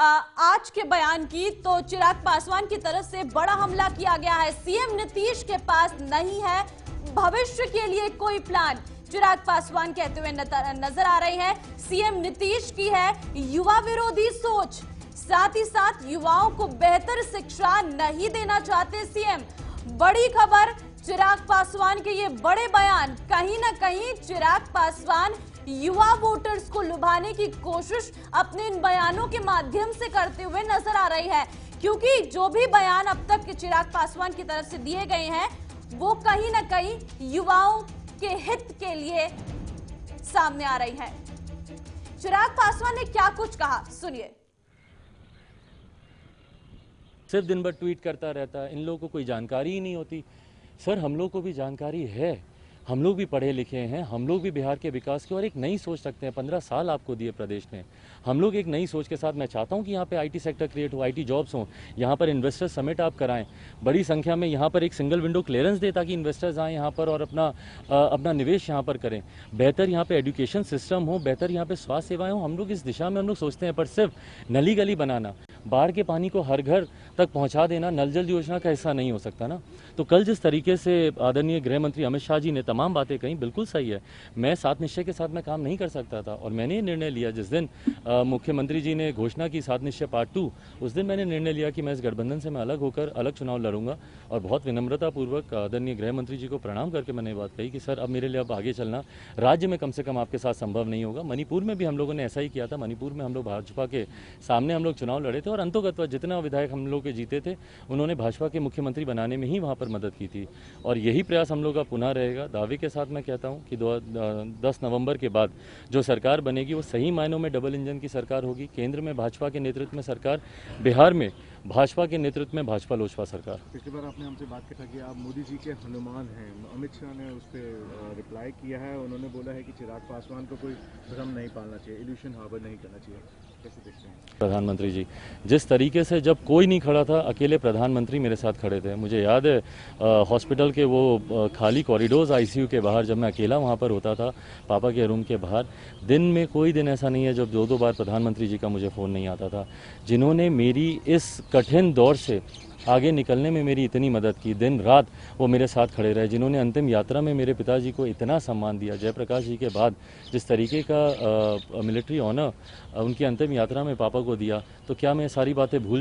आज के बयान की, तो चिराग पासवान की तरफ से बड़ा हमला किया गया है। सीएम नीतीश के पास नहीं है भविष्य के लिए कोई प्लान, चिराग पासवान कहते हुए नजर आ रहे हैं। सीएम नीतीश की है युवा विरोधी सोच, साथ ही साथ युवाओं को बेहतर शिक्षा नहीं देना चाहते सीएम। बड़ी खबर, चिराग पासवान के ये बड़े बयान, कहीं ना कहीं चिराग पासवान युवा वोटर्स को लुभाने की कोशिश अपने इन बयानों के माध्यम से करते हुए नजर आ रही है, क्योंकि जो भी बयान अब तक चिराग पासवान की तरफ से दिए गए हैं वो कहीं ना कहीं युवाओं के हित के लिए सामने आ रही है। चिराग पासवान ने क्या कुछ कहा, सुनिए। सिर्फ दिन भर ट्वीट करता रहता है, इन लोगों को कोई जानकारी ही नहीं होती। सर, हम लोग को भी जानकारी है, हम लोग भी पढ़े लिखे हैं, हम लोग भी बिहार के विकास की और एक नई सोच रखते हैं। 15 साल आपको दिए प्रदेश ने, हम लोग एक नई सोच के साथ, मैं चाहता हूं कि यहाँ पे आईटी सेक्टर क्रिएट हो, आईटी जॉब्स हों, यहाँ पर इन्वेस्टर समिट आप कराएं बड़ी संख्या में, यहाँ पर एक सिंगल विंडो क्लियरेंस दे ताकि इन्वेस्टर्स आएँ यहाँ पर और अपना निवेश यहाँ पर करें। बेहतर यहाँ पे एजुकेशन सिस्टम हो, बेहतर यहाँ पे स्वास्थ्य सेवाएं हो। हम लोग इस दिशा में हम लोग सोचते हैं, पर सिर्फ नली गली बनाना, बाढ़ के पानी को हर घर तक पहुंचा देना नल जल योजना का हिस्सा नहीं हो सकता ना। तो कल जिस तरीके से आदरणीय गृह मंत्री अमित शाह जी ने तमाम बातें कही, बिल्कुल सही है। मैं सात निश्चय के साथ मैं काम नहीं कर सकता था और मैंने निर्णय लिया, जिस दिन मुख्यमंत्री जी ने घोषणा की सात निश्चय पार्ट 2, उस दिन मैंने निर्णय लिया कि मैं इस गठबंधन से मैं अलग होकर अलग चुनाव लड़ूंगा। और बहुत विनम्रतापूर्वक आदरणीय गृह मंत्री जी को प्रणाम करके मैंने बात कही कि सर, अब मेरे लिए अब आगे चलना राज्य में कम से कम आपके साथ संभव नहीं होगा। मणिपुर में भी हम लोगों ने ऐसा ही किया था। मणिपुर में हम लोग भाजपा के सामने हम लोग चुनाव लड़े थे और अंतोगत जितना विधायक हम लोग के जीते थे उन्होंने भाजपा के मुख्यमंत्री बनाने में ही वहां पर मदद की थी। और यही प्रयास हम लोग का पुनः रहेगा। दावे के साथ मैं कहता हूं कि 10 नवंबर के बाद जो सरकार बनेगी वो सही मायनों में डबल इंजन की सरकार होगी। केंद्र में भाजपा के नेतृत्व में सरकार, बिहार में भाजपा के नेतृत्व में भाजपा लोजपा सरकार। पिछली बार आपने हमसे बात की था कि आप मोदी जी के हनुमान हैं। अमित शाह ने उस पर रिप्लाई किया है, उन्होंने बोला है कि चिराग पासवान को कोई भ्रम नहीं पालना चाहिए, इल्यूशन हार्बर नहीं करना चाहिए। कैसे देखते हैं प्रधानमंत्री जी? जिस तरीके से जब कोई नहीं खड़ा था, अकेले प्रधानमंत्री मेरे साथ खड़े थे। मुझे याद है हॉस्पिटल के वो खाली कॉरिडोर्स आईसीयू के बाहर, जब मैं अकेला वहाँ पर होता था पापा के रूम के बाहर, दिन में कोई दिन ऐसा नहीं है जब 2-2 बार प्रधानमंत्री जी का मुझे फ़ोन नहीं आता था, जिन्होंने मेरी इस कठिन दौर से आगे निकलने में मेरी इतनी मदद की। दिन रात वो मेरे साथ खड़े रहे, जिन्होंने अंतिम यात्रा में मेरे पिताजी को इतना सम्मान दिया। जयप्रकाश जी के बाद जिस तरीके का मिलिट्री ऑनर उनकी अंतिम यात्रा में पापा को दिया, तो क्या मैं सारी बातें भूल